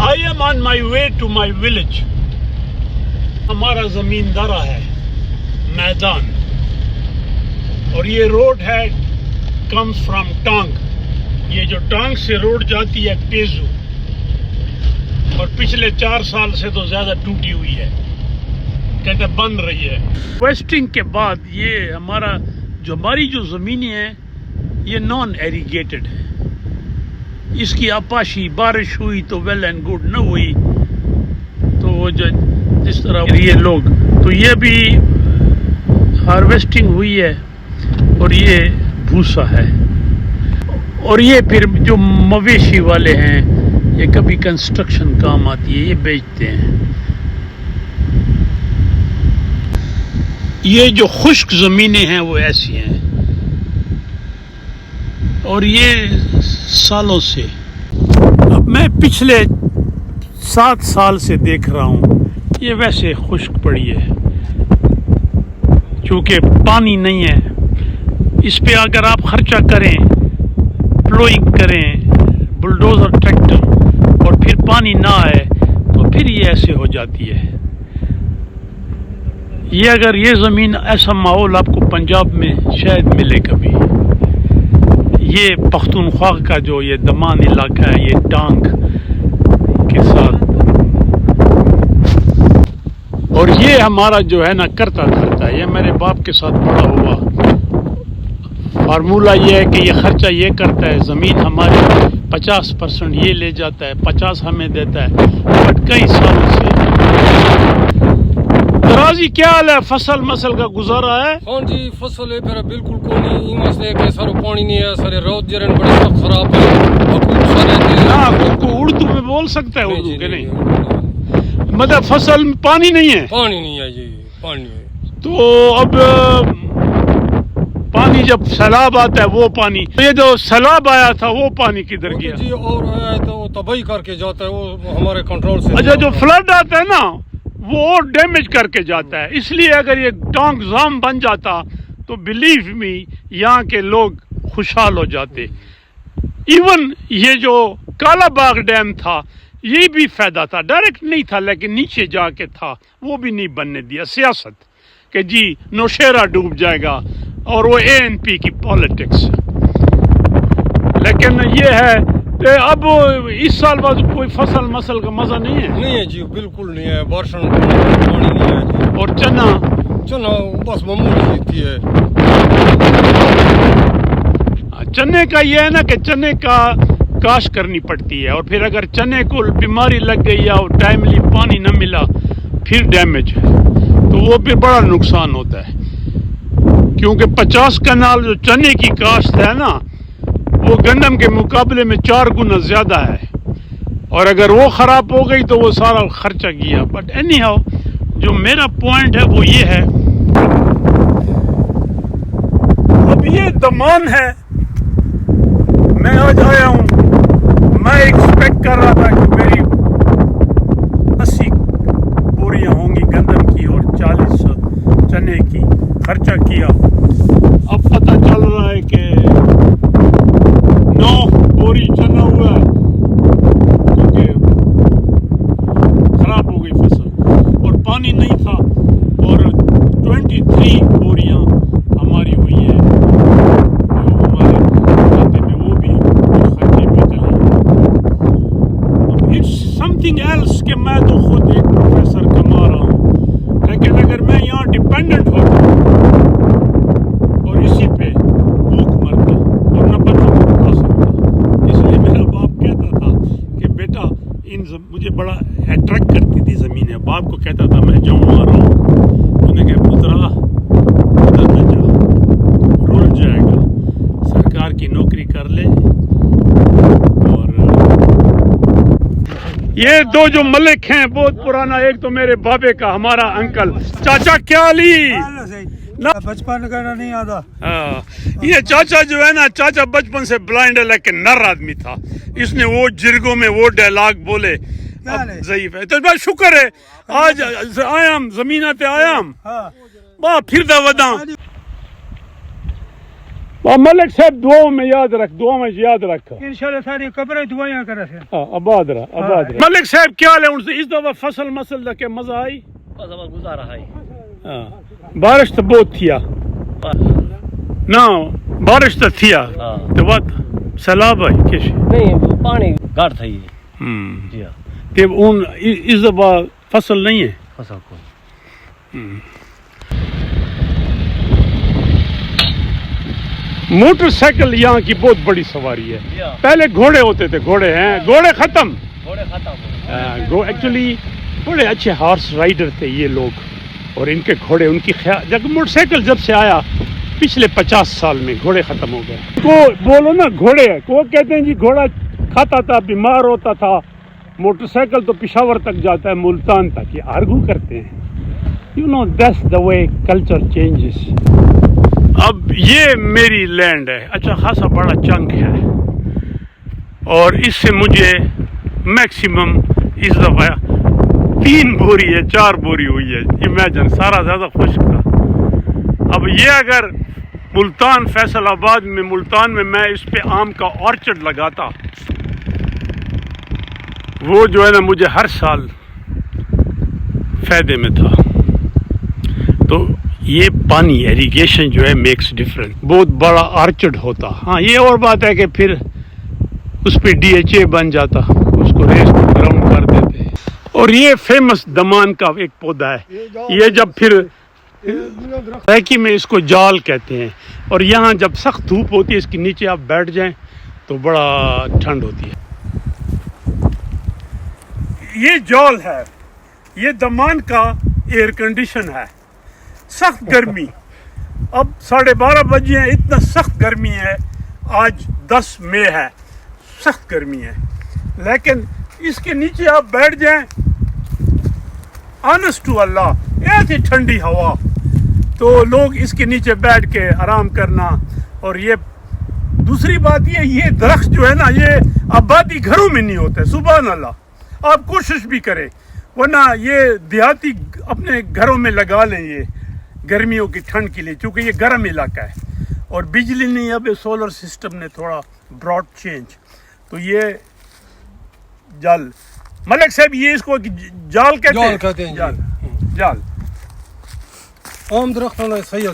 I am on my way to my village. ہمارا زمیندارہ ہے میدان اور یہ روڈ ہے comes from ٹانگ. یہ جو ٹانگ سے روڈ جاتی ہے ٹیزو اور پچھلے 4 سال سے تو زیادہ ٹوٹی ہوئی ہے, کہتے بن رہی ہے. ویسٹنگ کے بعد یہ ہماری جو زمینیں ہیں یہ نان ایریگیٹڈ ہے. اس کی آپاشی بارش ہوئی تو ویل اینڈ گڈ, نہ ہوئی تو وہ جو جس طرح یہ لوگ تو یہ بھی ہارویسٹنگ ہوئی ہے اور یہ بھوسا ہے. اور یہ پھر جو مویشی والے ہیں یہ کبھی کنسٹرکشن کام آتی ہے, یہ بیچتے ہیں. یہ جو خشک زمینیں ہیں وہ ایسی ہیں اور یہ سالوں سے, اب میں پچھلے 7 سال سے دیکھ رہا ہوں یہ ویسے خشک پڑی ہے چونکہ پانی نہیں ہے. اس پہ اگر آپ خرچہ کریں, پلوئنگ کریں بلڈوزر ٹریکٹر اور پھر پانی نہ آئے تو پھر یہ ایسے ہو جاتی ہے. یہ اگر یہ زمین ایسا ماحول آپ کو پنجاب میں شاید ملے کبھی. یہ پختونخوا کا جو یہ دمان علاقہ ہے یہ ٹانگ کے ساتھ, اور یہ ہمارا جو ہے نا کرتا دھرتا ہے. یہ میرے باپ کے ساتھ بڑا ہوا. فارمولہ یہ ہے کہ یہ خرچہ یہ کرتا ہے, زمین ہماری 50% یہ لے جاتا ہے, 50 ہمیں دیتا ہے. بٹ کئی سالوں سے درازی کیا حال ہے, فصل مسل کا گزارا ہے؟ ہاں جی فصل ہے پھر بالکل کو نہیں مسئلے کہ سارو پانی نہیں ہے, سارے روز جرن بڑے سخت خراب ہے. حکومت سارے کو اردو میں بول سکتا ہے اردو کے نہیں مطلب فصل میں پانی نہیں ہے, پانی نہیں ہے جی, پانی ہے تو اب پانی جب سیلاب آتا ہے وہ پانی, یہ جو سیلاب آیا تھا وہ پانی کدھر گیا جی؟ اور ہے تو تباہی کر کے جاتا ہے, وہ ہمارے کنٹرول سے. اچھا جو فلڈ آتا ہے نا وہ اور ڈیمیج کر کے جاتا ہے. اس لیے اگر یہ ٹانگ زام بن جاتا تو بلیو می یہاں کے لوگ خوشحال ہو جاتے. ایون یہ جو کالا باغ ڈیم تھا یہ بھی فائدہ تھا, ڈائریکٹ نہیں تھا لیکن نیچے جا کے تھا, وہ بھی نہیں بننے دیا. سیاست کہ جی نوشیرہ ڈوب جائے گا اور وہ ANP کی پالیٹکس. لیکن یہ ہے کہ اب اس سال بعد کوئی فصل مسل کا مزہ نہیں ہے. نہیں ہے جی, بالکل نہیں ہے, بارشن پانی نہیں ہے جی. اور چنا بس معمولی جیتی ہے. چنے کا یہ ہے نا کہ چنے کا کاشت کرنی پڑتی ہے, اور پھر اگر چنے کو بیماری لگ گئی یا ٹائملی پانی نہ ملا پھر ڈیمیج ہے تو وہ پھر بڑا نقصان ہوتا ہے. کیونکہ 50 کنال جو چنے کی کاشت ہے نا وہ گندم کے مقابلے میں 4 گنا زیادہ ہے, اور اگر وہ خراب ہو گئی تو وہ سارا خرچہ گیا. بٹ اینی ہاؤ جو میرا پوائنٹ ہے وہ یہ ہے, اب یہ دمان ہے. میں آج آیا ہوں, میں ایکسپیکٹ کر رہا تھا کہ میری 80 بوریاں ہوں گی گندم کی اور 40 چنے کی. خرچہ کیا, اب پتہ چل رہا ہے کہ 9 بوری چنا ہوا ہے کیونکہ خراب ہو گئی فصل اور پانی نہیں تھا, اور 23 بوریاں ہماری ہوئی ہیں جو ہمارے کھاتے میں وہ بھی خرچے پہ چلے. اٹس سم تھنگ ایلس کہ میں تو خود ایک پروفیسر کما رہا ہوں, لیکن اگر میں یہاں ڈپینڈنٹ ہوتا اور اسی پہ بھوک مرتا اور نہ بچوں کو کھا سکتا. اس لیے میرا باپ کہتا تھا کہ بیٹا مجھے بڑا اٹریکٹ کرتی تھی زمینیں. باپ کو کہتا تھا میں جاؤں آ رہا ہوں, تو نے کہا پترا ادھر نہ جا, رول جائے گا, سرکار کی نوکری کر لے. اور یہ 2 جو ملک ہیں بہت پرانا, ایک تو میرے بابے کا ہمارا انکل چاچا کیا علی بچپن کا نہیں آتا. یہ چاچا جو ہے نا, چاچا بچپن سے بلائنڈ ہے لیکن نر آدمی تھا. اس نے وہ جرگوں میں وہ ڈائلاگ بولے, اب ضعیف ہے. تو بس شکر ہے آج آیام زمینہ تے آیام با پھر دا وداں اور ملک صاحب دعاؤں میں یاد رکھ، دعاؤں میں یاد رکھ، انشاءاللہ ساری قبریں دعائیں کرے سے آباد رہا، آباد رہا۔ ملک صاحب کیا لے ان سے اس دفعہ فصل مسل دا کے مزہ آئی؟ گزارا ہے بارش تو بہت تھیا نا، بارش تو تھیا تو بات سیلاب آئی کش نہیں، پانی گاڑ تھا یہ جی ہاں، کہ ان اس دفعہ فصل نہیں ہے فصل کو موٹر سائیکل یہاں کی بہت بڑی سواری ہے۔ پہلے گھوڑے ہوتے تھے، گھوڑے ہیں، گھوڑے ختم، گھوڑے ختم ایکچولی بڑے اچھے ہارس رائڈر تھے یہ لوگ، اور ان کے گھوڑے، ان کی جب موٹر سائیکل جب سے آیا پچھلے 50 سال میں گھوڑے ختم ہو گئے۔ کو بولو نا گھوڑے، وہ کہتے ہیں جی گھوڑا کھاتا تھا، بیمار ہوتا تھا، موٹر سائیکل تو پشاور تک جاتا ہے، ملتان تک، یہ آرگو کرتے ہیں۔ You know that's the way culture changes. اب یہ میری لینڈ ہے، اچھا خاصا بڑا چنک ہے، اور اس سے مجھے میکسیمم اس دفعہ 3 بوری ہے، 4 بوری ہوئی ہے، امیجن، سارا زیادہ خشک تھا۔ اب یہ اگر ملتان، فیصل آباد میں، ملتان میں اس پہ آم کا آرچڈ لگاتا، وہ جو ہے نا مجھے ہر سال فائدے میں تھا۔ تو یہ پانی ایریگیشن جو ہے میکس ڈفرنٹ، بہت بڑا آرچڈ ہوتا۔ ہاں یہ اور بات ہے کہ پھر اس پہ DHA بن جاتا، اس کو ریس گراؤنڈ کر دیتے۔ اور یہ فیمس دمان کا ایک پودا ہے، یہ جب پھر ریکی میں اس کو جال کہتے ہیں، اور یہاں جب سخت دھوپ ہوتی ہے اس کے نیچے آپ بیٹھ جائیں تو بڑا ٹھنڈ ہوتی ہے۔ یہ جال ہے، یہ دمان کا ایئر کنڈیشن ہے، سخت گرمی، اب 12:30 بجے ہیں، اتنا سخت گرمی ہے، آج 10 مئی ہے، سخت گرمی ہے، لیکن اس کے نیچے آپ بیٹھ جائیں، آنسٹ ٹو اللہ ایسی ٹھنڈی ہوا، تو لوگ اس کے نیچے بیٹھ کے آرام کرنا۔ اور یہ دوسری بات یہ درخت جو ہے نا، یہ آبادی گھروں میں نہیں ہوتے، سبحان اللہ، آپ کوشش بھی کریں، ورنہ یہ دیہاتی اپنے گھروں میں لگا لیں یہ گرمیوں کی ٹھنڈ کے لیے، چونکہ یہ گرم علاقہ ہے اور بجلی نہیں، اب سولر سسٹم نے تھوڑا براڈ چینج، تو یہ جال، ملک صاحب یہ اس کو جال کہتے ہیں، ہیں جال، جال عام درختوں نے صحیح